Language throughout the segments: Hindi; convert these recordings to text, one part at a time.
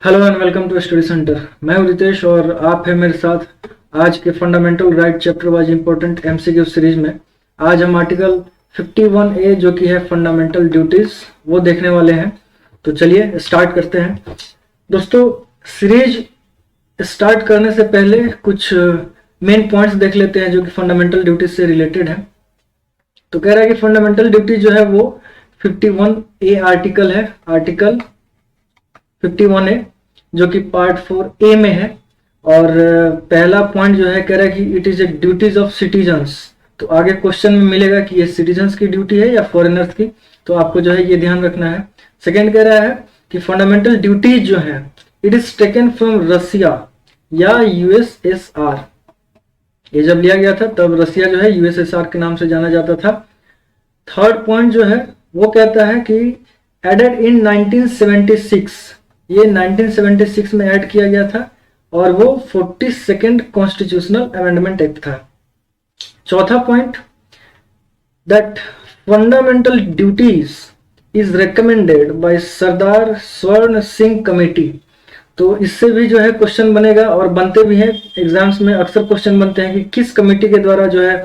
Hello and welcome to study centre. मैं हूं रितेश और आप हैं मेरे साथ आज के fundamental right chapter wise important MCQ series में। आज हम आर्टिकल 51A जो कि है फंडामेंटल ड्यूटीज वो देखने वाले हैं। तो चलिए स्टार्ट करते हैं। दोस्तों, सीरीज स्टार्ट करने से पहले कुछ मेन पॉइंट्स देख लेते हैं जो कि फंडामेंटल ड्यूटीज से रिलेटेड है। तो कह रहा है कि फंडामेंटल ड्यूटी जो है वो 51A आर्टिकल है, आर्टिकल 51A जो कि पार्ट 4A में है। और पहला पॉइंट जो है कह रहा है कि it is a duties of citizens. तो आगे क्वेश्चन में मिलेगा कि ये सिटीजन्स की ड्यूटी है या फॉरेनर्स की, तो आपको जो है ये ध्यान रखना है। सेकेंड कह रहा है कि फंडामेंटल ड्यूटीज जो है इट इज टेकन फ्रॉम रसिया या यूएसएसआर। ये जब लिया गया था तब रसिया जो है यूएसएसआर के नाम से जाना जाता था। थर्ड पॉइंट जो है वो कहता है कि एडेड इन 1976, ये 1976 में ऐड किया गया था और वो 42nd कॉन्स्टिट्यूशनल अमेंडमेंट एक्ट था। चौथा point, that fundamental duties is recommended by Sardar Swaran Singh committee. तो इससे भी जो है क्वेश्चन बनेगा और बनते भी हैं एग्जाम्स में, अक्सर क्वेश्चन बनते हैं कि किस कमेटी के द्वारा जो है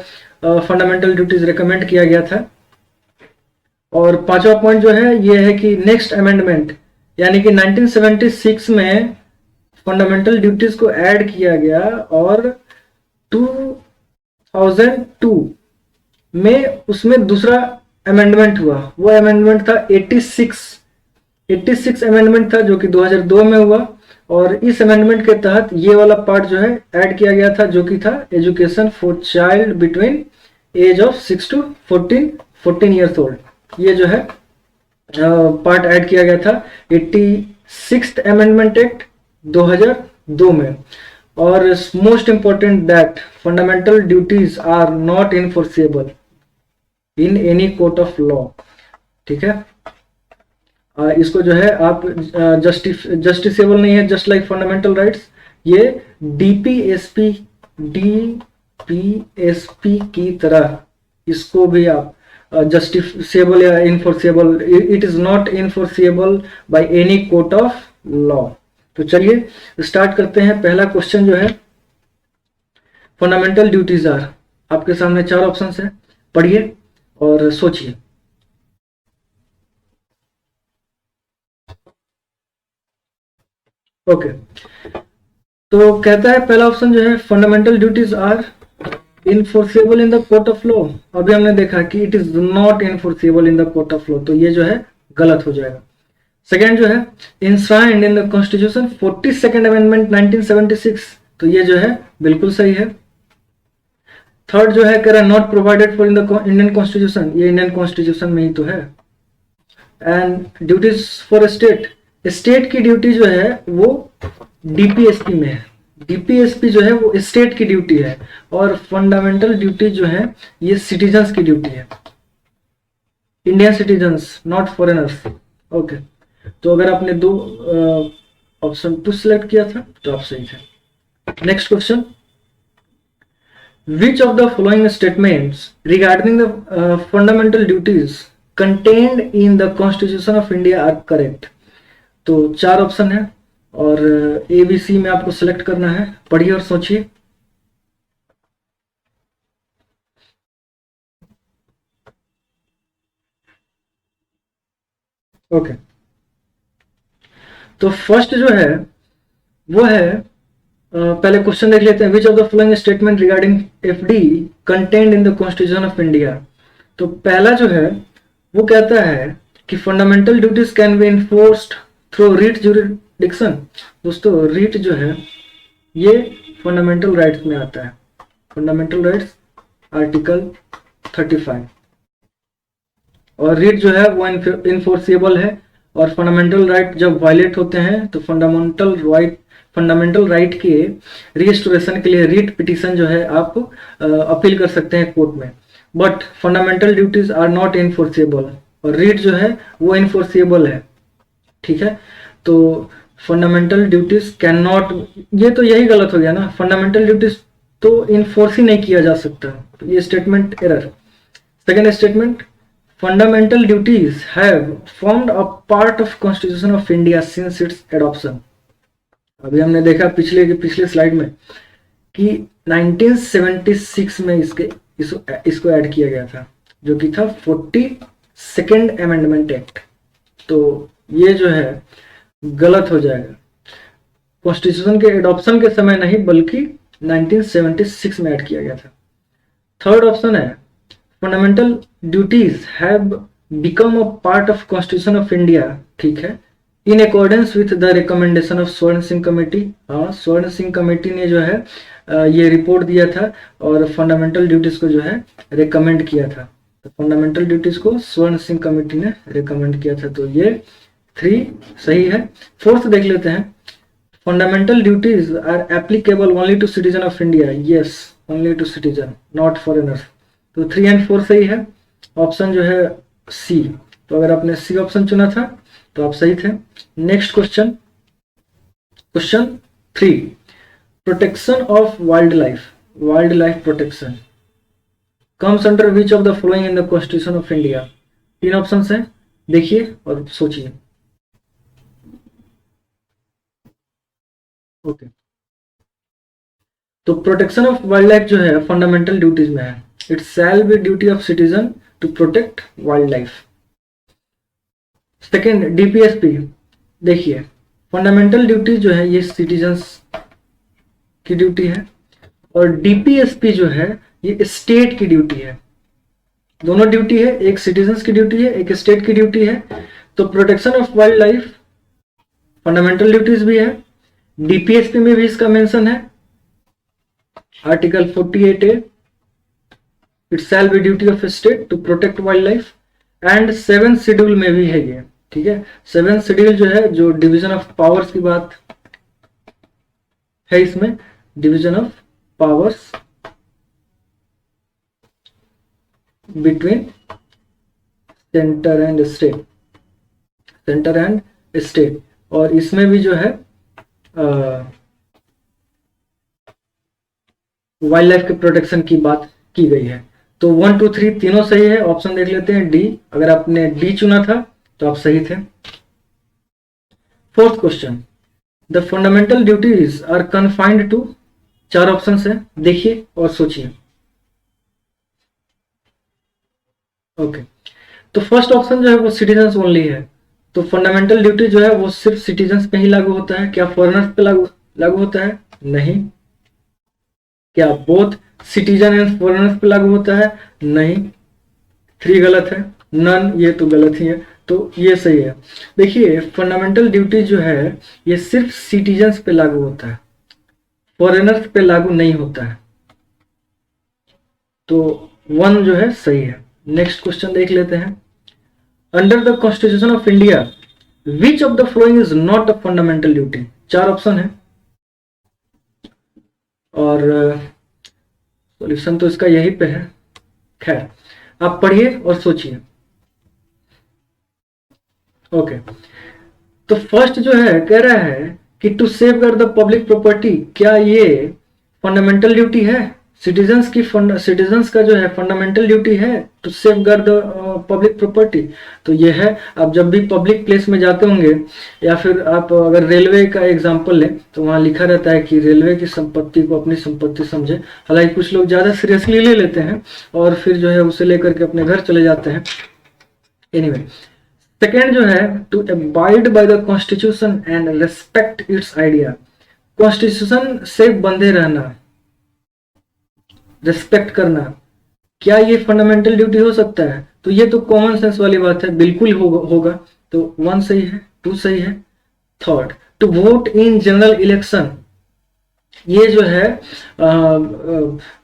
फंडामेंटल ड्यूटीज रिकमेंड किया गया था। और पांचवा पॉइंट जो है ये है कि नेक्स्ट अमेंडमेंट यानी कि 1976 में फंडामेंटल ड्यूटीज को ऐड किया गया और 2002 में उसमें दूसरा अमेंडमेंट हुआ। वो अमेंडमेंट था 86 अमेंडमेंट था जो कि 2002 में हुआ। और इस अमेंडमेंट के तहत ये वाला पार्ट जो है ऐड किया गया था जो कि था education for child between age of 6 to 14 years old. ये जो है पार्ट ऐड किया गया था 86th अमेंडमेंट एक्ट 2002 में। और most important that fundamental duties are not enforceable in any court of law. ठीक है, इसको जो है आप जस्टिसेबल नहीं है, जस्ट लाइक फंडामेंटल राइट्स। ये डीपीएसपी की तरह इसको भी आप जस्टिसेबल या enforceable, it is not enforceable by any court of law. तो चलिए स्टार्ट करते हैं। पहला क्वेश्चन जो है फंडामेंटल ड्यूटीज आर, आपके सामने चार ऑप्शंस हैं, पढ़िए और सोचिए। ओके, तो कहता है पहला ऑप्शन जो है fundamental duties are enforceable in the court of law. अभी हमने देखा कि it is not enforceable in the court of law, तो ये जो है गलत हो जाएगा। सेकेंड जो है enshrined in the constitution 42nd amendment 1976, तो ये जो है बिल्कुल सही है। थर्ड जो है कह रहा है not provided for in the Indian constitution, ये इंडियन कॉन्स्टिट्यूशन में ही तो है। And duties for state, state की ड्यूटी जो है वो डीपीएसपी में है। डीपीएसपी जो है वो स्टेट की ड्यूटी है और फंडामेंटल ड्यूटी जो है ये सिटीजन्स की ड्यूटी है, Indian citizens, not foreigners. Okay, तो अगर आपने दो ऑप्शन 2 सिलेक्ट किया था तो आप सही थे। Next question, which of the following statements regarding the fundamental duties contained in the constitution of India are correct. तो चार ऑप्शन है और ए बी सी में आपको सिलेक्ट करना है, पढ़िए और सोचिए। ओके, तो फर्स्ट जो है वो है पहले क्वेश्चन देख लेते हैं। Which of the following statement regarding FD contained in the constitution of India. तो पहला जो है वो कहता है कि fundamental duties can be enforced through writ jurisdiction. दोस्तों, रीट जो है ये फंडामेंटल राइट्स में आता है, फंडामेंटल राइट्स आर्टिकल 35। और रीट जो है वो इनफोर्सेबल है और फंडामेंटल राइट जब वायलेट होते हैं तो फंडामेंटल राइट के रिस्टोरेशन के लिए रीट पिटीशन जो है आप अपील कर सकते हैं कोर्ट में। But fundamental duties are not enforceable और रीट जो है वो इनफोर्सेबल है। ठीक है, तो फंडामेंटल ड्यूटीज कैन नॉट, ये तो यही गलत हो गया ना, फंडामेंटल ड्यूटीज तो इन्फोर्स ही नहीं किया जा सकता, तो ये statement error. Second statement, fundamental duties have formed a part of Constitution of India since its adoption. अभी हमने देखा पिछले स्लाइड में कि 1976 में इसको ऐड किया गया था, जो कि था 42nd अमेंडमेंट एक्ट। तो ये जो है गलत हो जाएगा, कॉन्स्टिट्यूशन के एडॉप्शन के समय नहीं बल्कि 1976 में ऐड किया गया था। थर्ड ऑप्शन है fundamental duties have become a part of constitution of India, ठीक है, in accordance with the recommendation of स्वर्ण सिंह कमेटी। हाँ, स्वर्ण सिंह कमेटी ने जो है ये रिपोर्ट दिया था और फंडामेंटल ड्यूटीज को जो है रिकमेंड किया था। तो फंडामेंटल ड्यूटीज को स्वर्ण सिंह कमेटी ने रिकमेंड किया था, तो ये 3 सही है। फोर्थ देख लेते हैं, fundamental duties are applicable only to citizen of India. Yes, only to citizen, not foreigners. तो 3 एंड 4 सही है। ऑप्शन जो है सी, तो अगर आपने सी ऑप्शन चुना था तो आप सही थे। Next question, question 3, protection of wild life protection comes under which of the following in the constitution of India. 3 option है, देखिए और सोचिए। ओके, तो प्रोटेक्शन ऑफ वाइल्ड लाइफ जो है फंडामेंटल ड्यूटीज में है। It shall be duty of citizen to protect wild life. Second, DPSP, देखिए फंडामेंटल ड्यूटी जो है ये सिटीजन्स की ड्यूटी है और डीपीएसपी जो है ये स्टेट की ड्यूटी है। दोनों ड्यूटी है, एक सिटीजन्स की ड्यूटी है, एक स्टेट की ड्यूटी है। तो protection of wild life fundamental duties भी है, डीपीएसपी में भी इसका मेंशन है, article 48A, it shall be duty of state to protect wild life. And 7th schedule में भी है ये, ठीक है। 7th शेड्यूल जो है, जो डिवीजन ऑफ पावर्स की बात है, इसमें division of powers between centre and state, और इसमें भी जो है वाइल्ड लाइफ के प्रोटेक्शन की बात की गई है। तो 1, 2, 3 तीनों सही है। ऑप्शन देख लेते हैं डी, अगर आपने डी चुना था तो आप सही थे। Fourth question, the fundamental duties are confined to, 4 option है, देखिए और सोचिए। ओके, तो फर्स्ट ऑप्शन जो है वो सिटीजन्स ओनली है। तो फंडामेंटल ड्यूटी जो है वो सिर्फ सिटीजन्स पे ही लागू होता है। क्या फॉरेनर्स पे लागू होता है? नहीं। क्या बोथ सिटीजन एंड फॉरेनर्स पे लागू होता है? नहीं। 3 गलत है, नन, ये तो गलत ही है, तो ये सही है। देखिए फंडामेंटल ड्यूटी जो है ये सिर्फ सिटीजन्स पे लागू होता है, फॉरेनर्स पे लागू नहीं होता है। तो 1 जो है सही है। नेक्स्ट क्वेश्चन देख लेते हैं, under the constitution of India which of the following is not a fundamental duty. 4 option है और सॉल्यूशन तो इसका यही पे है। खैर, आप पढ़िए और सोचिए। ओके, तो फर्स्ट जो है कह रहा है कि to safeguard the public property, क्या ये फंडामेंटल ड्यूटी है? सिटीजन्स का जो है फंडामेंटल ड्यूटी है to safeguard the public property. तो ये है, आप जब भी पब्लिक प्लेस में जाते होंगे या फिर आप अगर रेलवे का एग्जांपल लें तो वहां लिखा रहता है कि रेलवे की संपत्ति को अपनी संपत्ति समझे। हालांकि कुछ लोग ज्यादा सीरियसली ले लेते हैं और फिर जो है उसे लेकर के अपने घर चले जाते हैं। एनीवे, सेकेंड जो है to abide by the constitution and respect its idea. Constitution से बंधे रहना, रिस्पेक्ट करना, क्या ये फंडामेंटल ड्यूटी हो सकता है? तो ये तो कॉमन सेंस वाली बात है, बिल्कुल होगा। तो 1 सही है, 2 सही है। Third, to vote in general election, ये जो है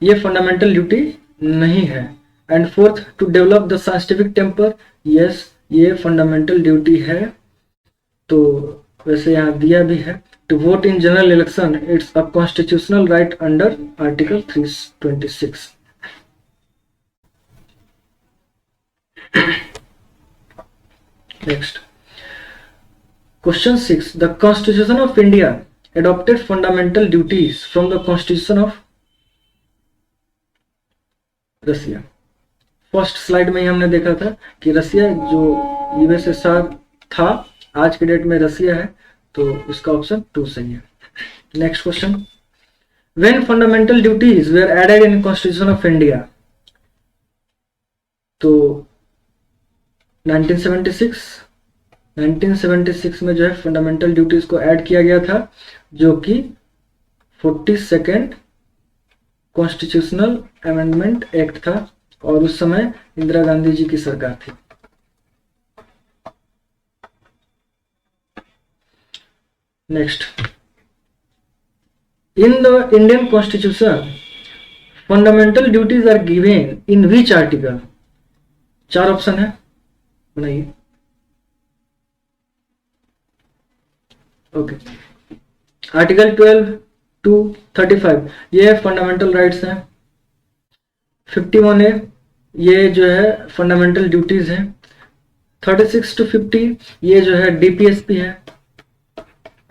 ये फंडामेंटल ड्यूटी नहीं है। And fourth, to develop the scientific temper, yes ये फंडामेंटल ड्यूटी है। तो वैसे यहाँ दिया भी है, to vote in general election, it's a constitutional right under Article 326. Next, question 6. The Constitution of India adopted fundamental duties from the Constitution of Russia. First slide में ही हमने देखा था कि रसिया जो यूएसएसआर था, आज के डेट में रसिया है, तो इसका ऑप्शन 2 सही है। Next question, when fundamental duties were added in constitution of India, तो 1976 में जो है फंडामेंटल ड्यूटीज को ऐड किया गया था, जो कि 42nd कॉन्स्टिट्यूशनल अमेंडमेंट एक्ट था, और उस समय इंदिरा गांधी जी की सरकार थी। Next, in the Indian constitution fundamental duties are given in which article? 4 option है, बनाइए। ओके, आर्टिकल 12 to 35 ये फंडामेंटल राइट्स हैं। 51A ये जो है फंडामेंटल ड्यूटीज हैं। 36 to 50 ये जो है DPSP है।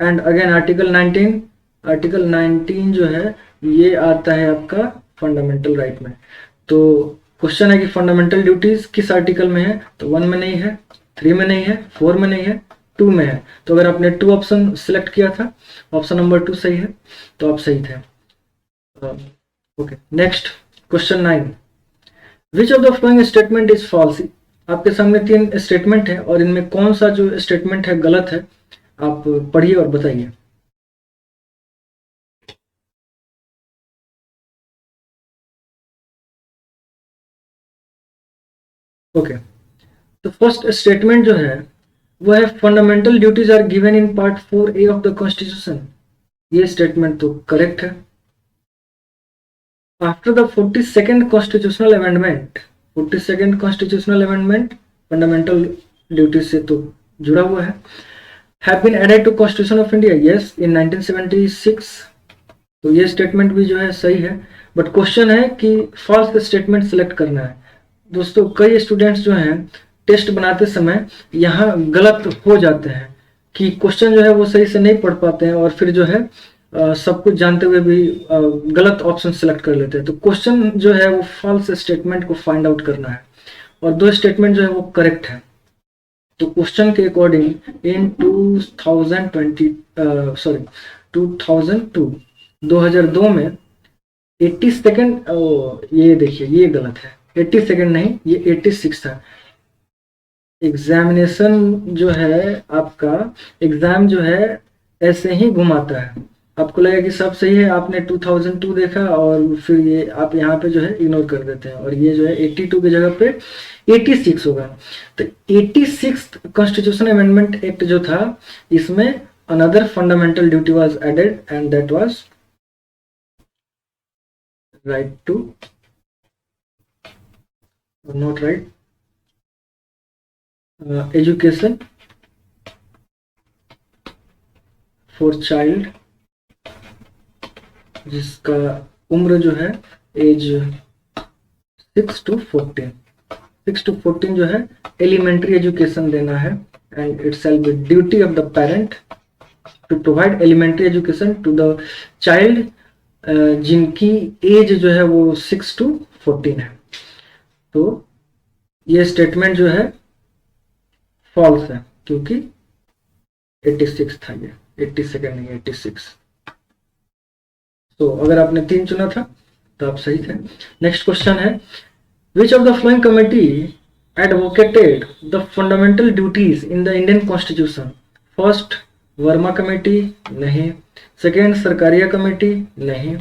एंड अगेन आर्टिकल 19 जो है ये आता है आपका फंडामेंटल राइट में। तो क्वेश्चन है कि फंडामेंटल ड्यूटीज किस आर्टिकल में है, तो 1 में नहीं है, 3 में नहीं है, 4 में नहीं है, 2 में है। तो अगर आपने 2 ऑप्शन सिलेक्ट किया था, ऑप्शन नंबर 2 सही है, तो आप सही थे। Okay, next question 9, which of the following statement is false? आपके सामने 3 स्टेटमेंट है और इनमें कौन सा जो स्टेटमेंट है गलत है, आप पढ़िए और बताइए। ओके, तो फर्स्ट स्टेटमेंट जो है वो है fundamental duties are given in part 4A of the constitution. ये स्टेटमेंट तो करेक्ट है। After the 42nd constitutional amendment, 42nd constitutional amendment fundamental duties से तो जुड़ा हुआ है। Have been added to constitution of India, yes, in 1976। तो ये स्टेटमेंट भी जो है सही है, बट क्वेश्चन है कि फॉल्स स्टेटमेंट सिलेक्ट करना है। दोस्तों कई स्टूडेंट्स जो हैं टेस्ट बनाते समय यहाँ गलत हो जाते हैं कि क्वेश्चन जो है वो सही से नहीं पढ़ पाते हैं और फिर जो है सब कुछ जानते हुए भी गलत ऑप्शन सिलेक्ट कर लेते हैं। तो क्वेश्चन जो है वो फॉल्स स्टेटमेंट को फाइंड आउट करना है और 2 स्टेटमेंट जो है वो करेक्ट है। तो क्वेश्चन के अकॉर्डिंग इन 2002 में 82nd, ये देखिए ये गलत है, 82nd नहीं, ये 86 था। एग्जामिनेशन जो है आपका, एग्जाम जो है ऐसे ही घुमाता है, आपको लगेगा कि सब सही है, आपने 2002 देखा और फिर ये आप यहाँ पे जो है इग्नोर कर देते हैं और ये जो है 82 की जगह पे 86 होगा। तो 86th कॉन्स्टिट्यूशन अमेंडमेंट एक्ट जो था, इसमें another fundamental duty was added and that was right to, not right, education for child, जिसका उम्र जो है एज 6 to 14 जो है एलिमेंट्री एजुकेशन देना है। And it shall be duty of the parent to provide elementary education to the child जिनकी एज जो है वो 6 to 14 है। तो ये स्टेटमेंट जो है फॉल्स है क्योंकि 86 था, ये 82nd नहीं 86। तो अगर आपने 3 चुना था तो आप सही थे। नेक्स्ट क्वेश्चन है, विच of the following committee advocated the fundamental duties in the Indian constitution? First Verma committee, नहीं। सेकेंड सरकारिया कमेटी, नहीं।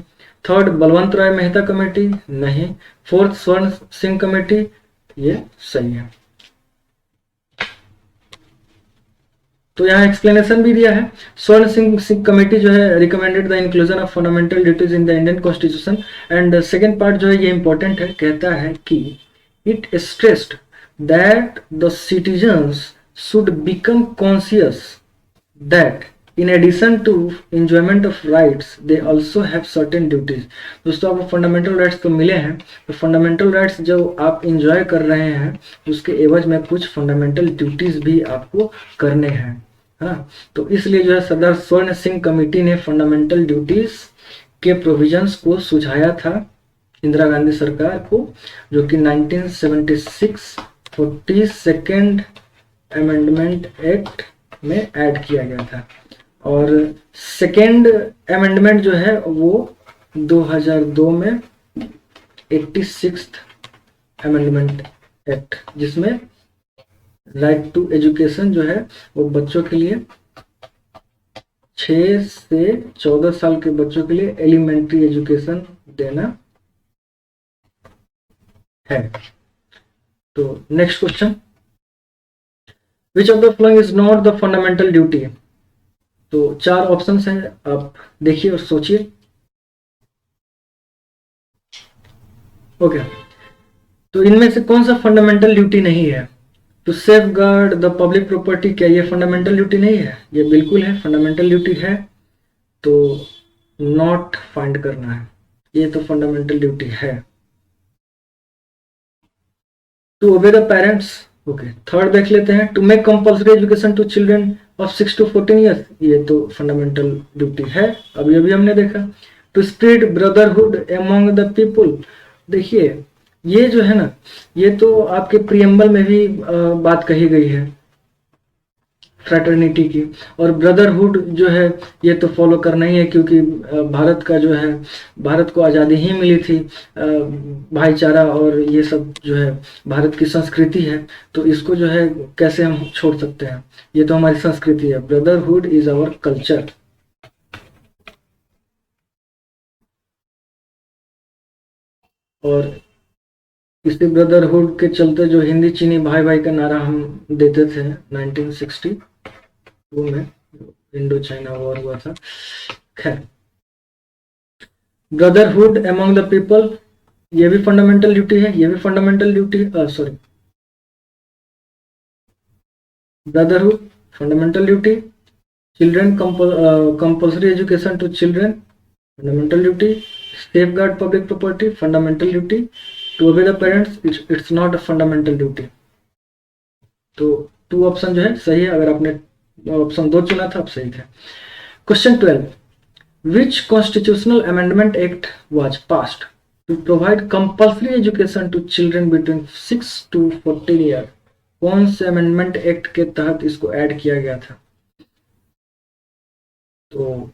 थर्ड बलवंत राय मेहता कमेटी, नहीं। फोर्थ स्वर्ण सिंह कमेटी, ये सही है। तो यहाँ एक्सप्लेनेशन भी दिया है। स्वर्ण सिंह कमेटी जो है recommended the inclusion of fundamental duties in the Indian constitution. And second part जो है ये इंपॉर्टेंट है, कहता है कि it stressed that the citizens should become conscious that in addition to enjoyment of rights they also have certain duties. दोस्तों आपको फंडामेंटल राइट्स तो मिले हैं, तो फंडामेंटल राइट्स जो आप इंजॉय कर रहे हैं उसके एवज में कुछ फंडामेंटल ड्यूटीज भी आपको करने हैं। हाँ, तो इसलिए जो है सरदार स्वर्ण सिंह कमेटी ने फंडामेंटल ड्यूटीज के प्रोविजंस को सुझाया था इंदिरा गांधी सरकार को, जो कि 1976 42nd अमेंडमेंट एक्ट में ऐड किया गया था। और सेकेंड अमेंडमेंट जो है वो 2002 में 86th अमेंडमेंट एक्ट, जिसमें राइट टू एजुकेशन जो है वो बच्चों के लिए 6 से 14 साल के बच्चों के लिए एलिमेंट्री एजुकेशन देना है। तो next question, which of the following is not the fundamental duty. तो 4 ऑप्शंस हैं, आप देखिए और सोचिए। ओके, तो इनमें से कौन सा फंडामेंटल ड्यूटी नहीं है? To safeguard the public property, क्या ये फंडामेंटल ड्यूटी नहीं है? ये बिल्कुल है, फंडामेंटल ड्यूटी है। तो नॉट फाइंड करना है, ये तो फंडामेंटल ड्यूटी है। To obey the parents, okay. Third देख लेते हैं, to make compulsory education to children of 6 to 14 years, ये तो फंडामेंटल ड्यूटी है, अभी अभी हमने देखा। To spread brotherhood among the people, देखिए ये जो है ना, ये तो आपके प्रियम्बल में भी बात कही गई है फ्रैटर्निटी की। और ब्रदरहुड जो है ये तो फॉलो करना ही है, क्योंकि भारत का जो है, भारत को आज़ादी ही मिली थी, भाईचारा और ये सब जो है भारत की संस्कृति है, तो इसको जो है कैसे हम छोड़ सकते हैं, ये तो हमारी संस्कृति है। Brotherhood is our culture. और इसी ब्रदरहुड के चलते जो हिंदी चीनी भाई भाई का नारा हम देते थे 1962 में, इंडो चाइना वॉर हुआ था। खैर, ब्रदरहुड एमंग द पीपल, ये भी फंडामेंटल ड्यूटी है, ये भी fundamental duty, sorry, brotherhood fundamental duty, children compulsory education to children fundamental duty, safeguard public property fundamental duty, to obey the parents it's not a fundamental duty। तो 2 ऑप्शन जो है सही है, अगर आपने ऑप्शन 2 चुना था आप सही थे। Question 12, which constitutional amendment act was passed to provide compulsory education to children between 6 to 14 years, कौन से अमेंडमेंट एक्ट के तहत इसको ऐड किया गया था? तो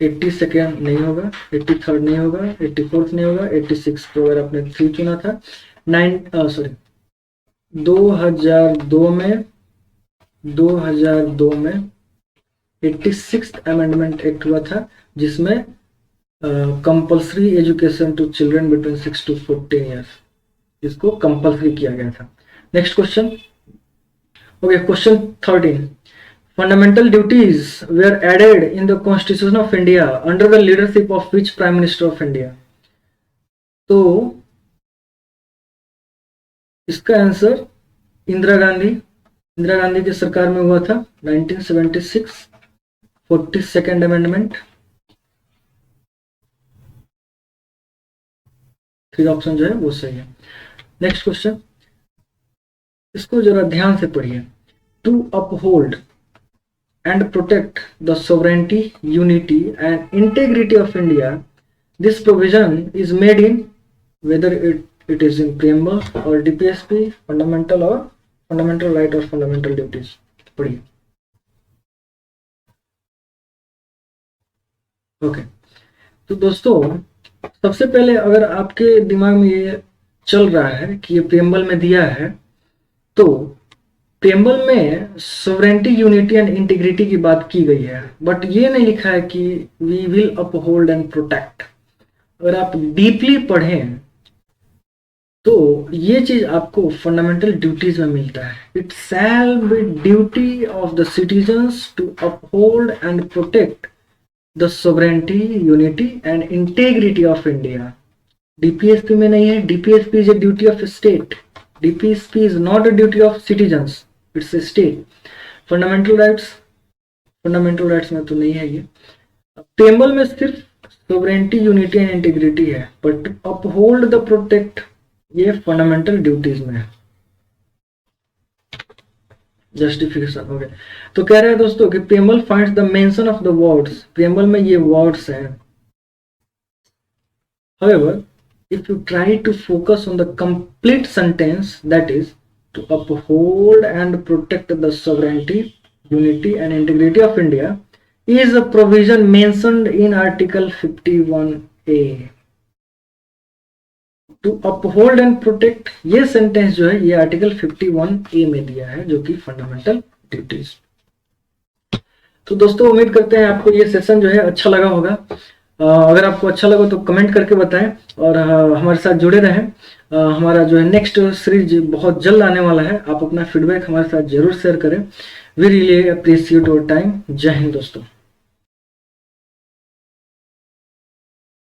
82nd नहीं होगा, 83rd नहीं होगा, 84th नहीं होगा, 86 तो अगर आपने 3 चुना था, 2002 में 86th अमेंडमेंट एक्ट हुआ था, जिसमें compulsory education to children between 6 to 14 years इसको कंपल्सरी किया गया था। Next question, okay, question 13, fundamental duties were added in the Constitution of India under the leadership of which Prime Minister of India? तो इसका आंसर इंदिरा गांधी की सरकार में हुआ था 1976, 42nd अमेंडमेंट। 3 ऑप्शन जो है वो सही है। नेक्स्ट क्वेश्चन, इसको जरा ध्यान से पढ़िए। To uphold and protect the sovereignty, unity and integrity of India, this provision is made in, whether it is in preamble or DPSP, fundamental right or fundamental duties। पढ़िए। ओके, तो दोस्तों सबसे पहले अगर आपके दिमाग में ये चल रहा है कि ये प्रियम्बल में दिया है, तो प्रियम्बल में सोवरेंटी, यूनिटी एंड इंटीग्रिटी की बात की गई है, बट ये नहीं लिखा है कि we will uphold and protect. अगर आप डीपली पढ़ें तो ये चीज आपको फंडामेंटल ड्यूटीज में मिलता है। It shall be duty of the citizens to uphold and protect the sovereignty, unity and integrity of India. DPSP में नहीं है, DPSP is a duty of state, DPSP is not a duty of citizens, it's a state. Fundamental rights में तो नहीं है ये। प्रियम्बल में सिर्फ सोवरेंटी, यूनिटी एंड इंटीग्रिटी है, बट अपहोल्ड द प्रोटेक्ट ये फंडामेंटल ड्यूटीज में है। जस्टिफिकेशन हो गया। तो कह रहे हैं दोस्तों कि preamble finds the mention of the words, preamble में ये वर्ड्स हैं। However, if you try to focus on the complete sentence, that is to uphold and protect the sovereignty, unity and integrity of India, is a provision mentioned in article 51A to uphold and protect. ये सेंटेंस जो है ये आर्टिकल 51A में दिया है, जो कि फंडामेंटल ड्यूटीज। तो दोस्तों उम्मीद करते हैं आपको ये सेशन जो है अच्छा लगा होगा। अगर आपको अच्छा लगा तो कमेंट करके बताएं और हमारे साथ जुड़े रहें। हमारा जो है नेक्स्ट सीरीज बहुत जल्द आने वाला है। आप अपना फीडबैक हमारे साथ जरूर शेयर करें। We really appreciate your time. जय हिंद दोस्तों।